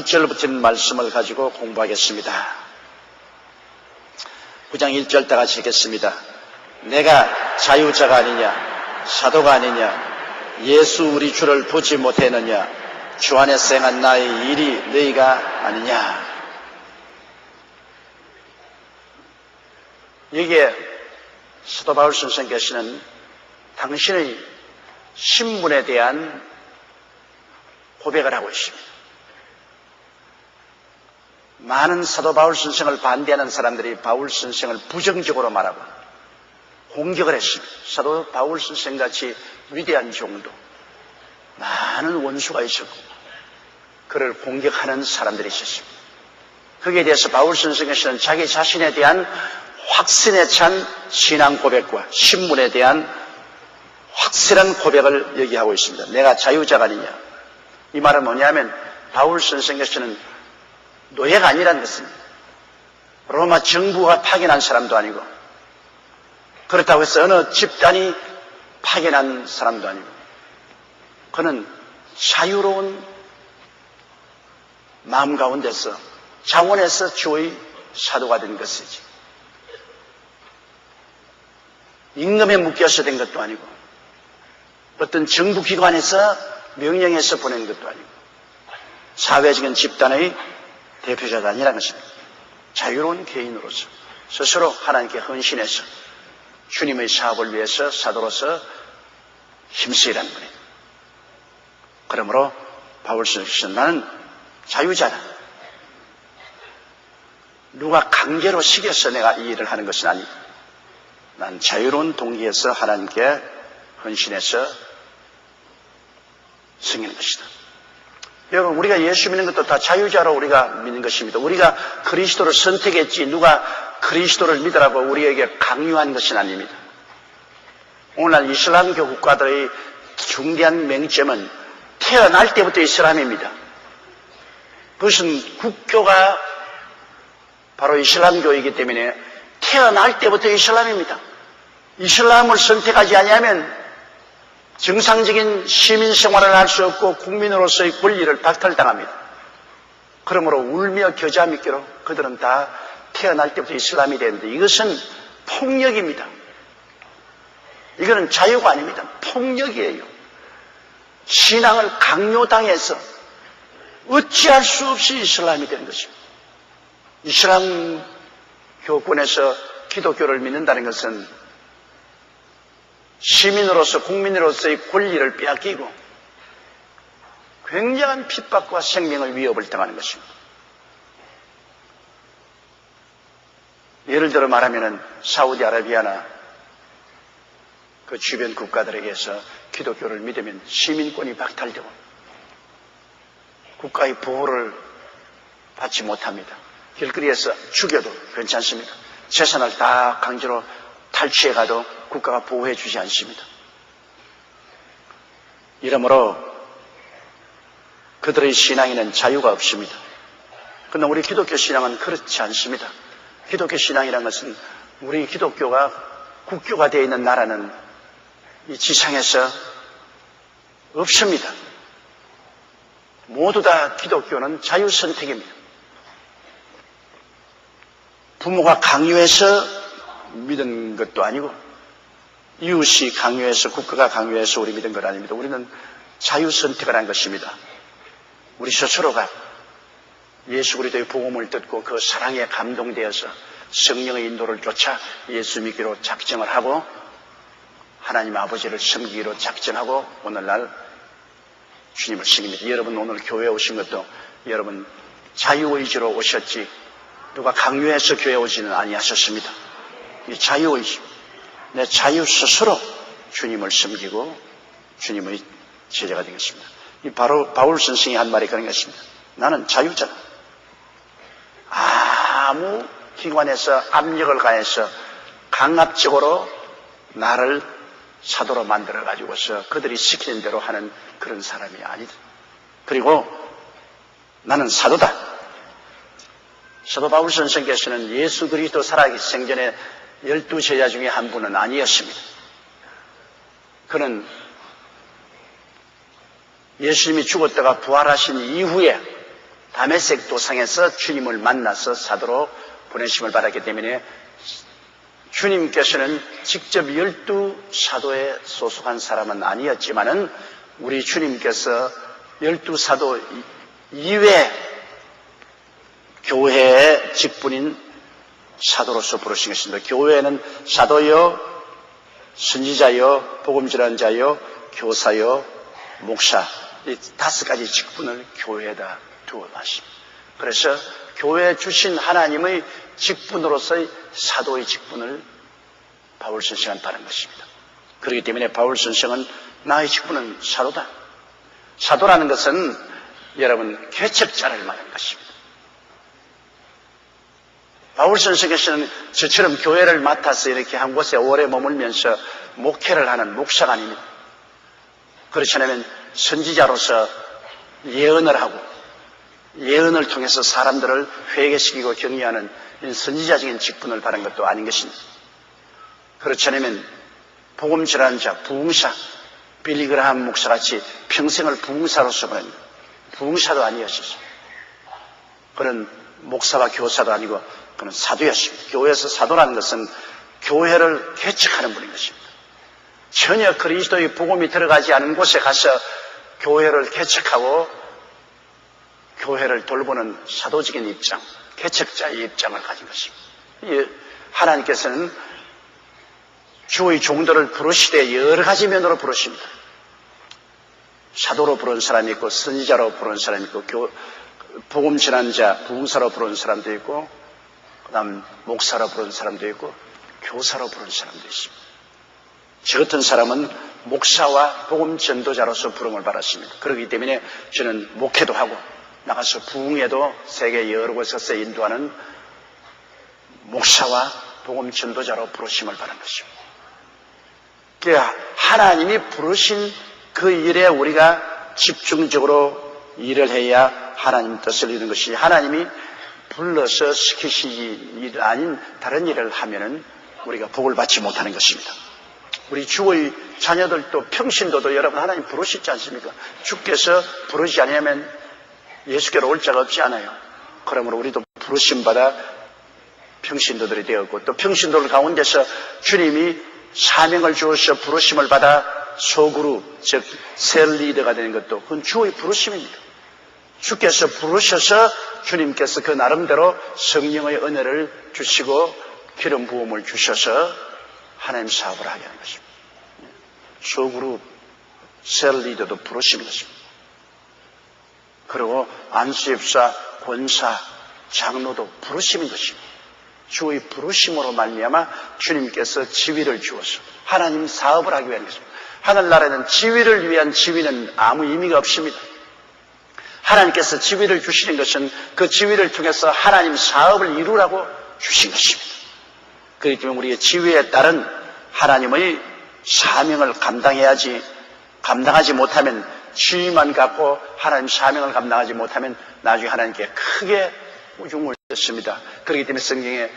1절 붙인 말씀을 가지고 공부하겠습니다. 9장 1절 다 같이 읽겠습니다. 내가 자유자가 아니냐, 사도가 아니냐, 예수 우리 주를 보지 못했느냐, 주 안에서 행한 나의 일이 너희가 아니냐. 여기에 사도 바울 선생께서는 당신의 신분에 대한 고백을 하고 있습니다. 많은 사도 바울 선생을 반대하는 사람들이 바울 선생을 부정적으로 말하고 공격을 했습니다. 사도 바울 선생같이 위대한 종도 많은 원수가 있었고 그를 공격하는 사람들이 있었습니다. 거기에 대해서 바울 선생께서는 자기 자신에 대한 확신에 찬 신앙 고백과 신분에 대한 확실한 고백을 얘기하고 있습니다. 내가 자유자가 아니냐. 이 말은 뭐냐면 바울 선생께서는 노예가 아니라는 것은 로마 정부가 파견한 사람도 아니고 그렇다고 해서 어느 집단이 파견한 사람도 아니고 그는 자유로운 마음 가운데서 자원에서 주의 사도가 된 것이지 임금에 묶여서 된 것도 아니고 어떤 정부기관에서 명령해서 보낸 것도 아니고 사회적인 집단의 대표자가 아니라는 것입니다. 자유로운 개인으로서 스스로 하나님께 헌신해서 주님의 사업을 위해서 사도로서 힘써 일하는 분이다. 그러므로 바울 선생님께서는 나는 자유자다. 누가 강제로 시켜서 내가 이 일을 하는 것은 아니다. 난 자유로운 동기에서 하나님께 헌신해서 승리하는 것이다. 여러분, 우리가 예수 믿는 것도 다 자유자로 우리가 믿는 것입니다. 우리가 그리스도를 선택했지 누가 그리스도를 믿으라고 우리에게 강요한 것은 아닙니다. 오늘날 이슬람교 국가들의 중대한 맹점은 태어날 때부터 이슬람입니다. 그것은 국교가 바로 이슬람교이기 때문에 태어날 때부터 이슬람입니다. 이슬람을 선택하지 아니하면 정상적인 시민 생활을 할 수 없고 국민으로서의 권리를 박탈당합니다. 그러므로 울며 겨자 믿기로 그들은 다 태어날 때부터 이슬람이 되는데 이것은 폭력입니다. 이거는 자유가 아닙니다. 폭력이에요. 신앙을 강요당해서 어찌할 수 없이 이슬람이 되는 것입니다. 이슬람 교권에서 기독교를 믿는다는 것은 시민으로서 국민으로서의 권리를 빼앗기고 굉장한 핍박과 생명의 위협을 당하는 것입니다. 예를 들어 말하면 사우디아라비아나 그 주변 국가들에게서 기독교를 믿으면 시민권이 박탈되고 국가의 보호를 받지 못합니다. 길거리에서 죽여도 괜찮습니다. 재산을 다 강제로 탈취해가도 국가가 보호해 주지 않습니다. 이러므로 그들의 신앙에는 자유가 없습니다. 그러나 우리 기독교 신앙은 그렇지 않습니다. 기독교 신앙이라는 것은 우리 기독교가 국교가 되어 있는 나라는 이 지상에서 없습니다. 모두 다 기독교는 자유선택입니다. 부모가 강요해서 믿은 것도 아니고 이웃이 강요해서 국가가 강요해서 우리 믿은 것 아닙니다. 우리는 자유선택을 한 것입니다. 우리 스스로가 예수 그리스도의 복음을 듣고 그 사랑에 감동되어서 성령의 인도를 쫓아 예수 믿기로 작정을 하고 하나님 아버지를 섬기기로 작정하고 오늘날 주님을 섬깁니다. 여러분 오늘 교회에 오신 것도 여러분 자유의지로 오셨지 누가 강요해서 교회에 오지는 아니하셨습니다. 이 자유의지, 내 자유 스스로 주님을 섬기고 주님의 제자가 되겠습니다. 이 바로 바울 선생이 한 말이 그런 것입니다. 나는 자유자다. 아무 기관에서 압력을 가해서 강압적으로 나를 사도로 만들어 가지고서 그들이 시키는 대로 하는 그런 사람이 아니다. 그리고 나는 사도다. 사도 바울 선생께서는 예수 그리스도 살아계시 생전에 12제자 중에 한 분은 아니었습니다. 그는 예수님이 죽었다가 부활하신 이후에 다메섹 도상에서 주님을 만나서 사도로 보내심을 받았기 때문에 주님께서는 직접 12사도에 소속한 사람은 아니었지만은 우리 주님께서 12사도 이외에 교회의 직분인 사도로서 부르신 것입니다. 교회는 사도요, 선지자요, 복음전환자요, 교사요, 목사 이 5가지 직분을 교회에다 두어 놨습니다. 그래서 교회에 주신 하나님의 직분으로서의 사도의 직분을 바울 선생은 받은 것입니다. 그렇기 때문에 바울 선생은 나의 직분은 사도다. 사도라는 것은 여러분 개척자를 말하는 것입니다. 바울 선생께서는 저처럼 교회를 맡아서 이렇게 한 곳에 오래 머물면서 목회를 하는 목사가 아닙니다. 그렇지 않으면 선지자로서 예언을 하고 예언을 통해서 사람들을 회개시키고 격려하는 선지자적인 직분을 받은 것도 아닌 것입니다. 그렇지 않으면 복음 전환자, 부흥사, 빌리그라함 목사같이 평생을 부흥사로서 보낸 부흥사도 아니었습니다. 그는 목사와 교사도 아니고 그는 사도였습니다. 교회에서 사도라는 것은 교회를 개척하는 분인 것입니다. 전혀 그리스도의 복음이 들어가지 않은 곳에 가서 교회를 개척하고 교회를 돌보는 사도적인 입장, 개척자의 입장을 가진 것입니다. 하나님께서는 주의 종들을 부르시되 여러 가지 면으로 부르십니다. 사도로 부르는 사람이 있고 선지자로 부르는 사람이 있고 복음 전환자, 부흥사로 부르는 사람도 있고 그다음 목사로 부르는 사람도 있고 교사로 부르는 사람도 있습니다. 저 같은 사람은 목사와 복음 전도자로서 부름을 받았습니다. 그렇기 때문에 저는 목회도 하고 나가서 부흥에도 세계 여러 곳에서 인도하는 목사와 복음 전도자로 부르심을 받은 것입니다. 하나님이 부르신 그 일에 우리가 집중적으로 일을 해야 하나님 뜻을 이루는 것이 하나님이 불러서 시키신 일 아닌 다른 일을 하면은 우리가 복을 받지 못하는 것입니다. 우리 주의 자녀들도 평신도도 여러분 하나님 부르시지 않습니까? 주께서 부르지 않으면 예수께로 올 자가 없지 않아요. 그러므로 우리도 부르심 받아 평신도들이 되었고 또 평신도들 가운데서 주님이 사명을 주어서 부르심을 받아 소그룹 즉 셀리더가 되는 것도 그건 주의 부르심입니다. 주께서 부르셔서 주님께서 그 나름대로 성령의 은혜를 주시고 기름 부음을 주셔서 하나님 사업을 하게 하는 것입니다. 소그룹 셀리더도 부르심인 것입니다. 그리고 안수집사, 권사, 장로도 부르심인 것입니다. 주의 부르심으로 말미암아 주님께서 지위를 주어서 하나님 사업을 하기 위한 것입니다. 하늘나라에는 지위를 위한 지위는 아무 의미가 없습니다. 하나님께서 지위를 주시는 것은 그 지위를 통해서 하나님 사업을 이루라고 주신 것입니다. 그렇기 때문에 우리의 지위에 따른 하나님의 사명을 감당해야지 감당하지 못하면 지위만 갖고 하나님 사명을 감당하지 못하면 나중에 하나님께 크게 우중을 졌습니다. 그렇기 때문에 성경에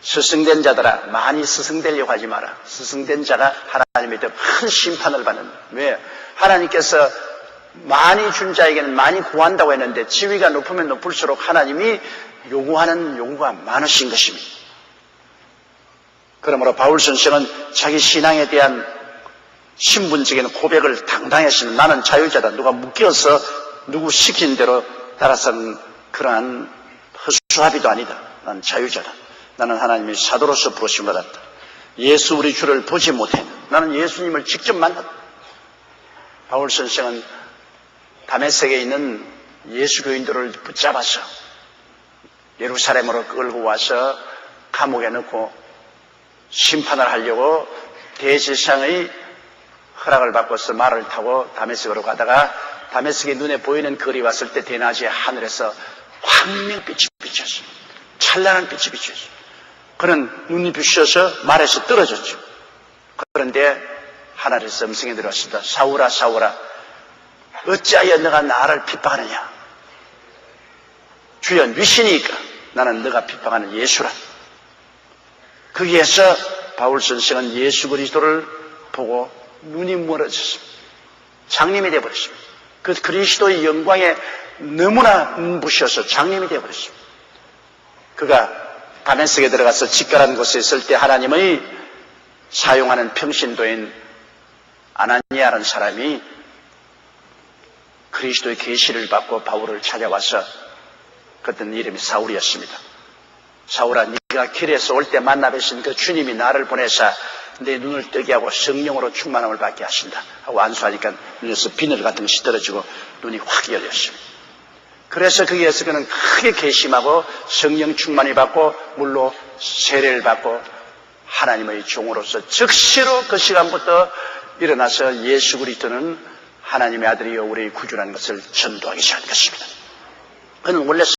스승된 자들아 많이 스승되려고 하지 마라. 스승된 자가 하나님의 큰 심판을 받는. 왜? 하나님께서 많이 준 자에게는 많이 구한다고 했는데 지위가 높으면 높을수록 하나님이 요구하는 요구가 많으신 것입니다. 그러므로 바울 선생은 자기 신앙에 대한 신분적인 고백을 당당히 했습니다. 나는 자유자다. 누가 묶여서 누구 시킨 대로 따라서는 그러한 허수아비도 아니다. 나는 자유자다. 나는 하나님의 사도로서 부르심을 받았다. 예수 우리 주를 보지 못했다. 나는 예수님을 직접 만났다. 바울 선생은 다메섹에 있는 예수 교인들을 붙잡아서 예루살렘으로 끌고 와서 감옥에 넣고 심판을 하려고 대제사장의 허락을 받고서 말을 타고 다메섹으로 가다가 다메섹의 눈에 보이는 거리 왔을 때 대낮에 하늘에서 황명빛이 비쳤어요. 찬란한 빛이 비쳤어요. 그는 눈이 부셔서 말에서 떨어졌죠. 그런데 하늘에서 음성이 들었습니다. 사울아 사울아 어찌하여 너가 나를 핍박하느냐. 주여 위신이니까 나는 너가 핍박하는 예수라. 거기에서 바울 선생은 예수 그리스도를 보고 눈이 멀어졌습니다. 장님이 되어버렸습니다. 그 그리스도의 영광에 너무나 눈부셔서 장님이 되어버렸습니다. 그가 다메섹에 들어가서 직결한 곳에 있을 때 하나님의 사용하는 평신도인 아나니아라는 사람이 그리스도의 계시를 받고 바울을 찾아와서 그때는 이름이 사울이었습니다. 사울아, 네가 길에서 올 때 만나 뵈신 그 주님이 나를 보내사 내 눈을 뜨게 하고 성령으로 충만함을 받게 하신다 하고 안수하니까 눈에서 비늘 같은 것이 떨어지고 눈이 확 열렸습니다. 그래서 거기에서 그는 크게 결심하고 성령 충만이 받고 물로 세례를 받고 하나님의 종으로서 즉시로 그 시간부터 일어나서 예수 그리스도는 하나님의 아들이요 우리의 구주라는 것을 전도하기 시작한 것입니다. 그는 원래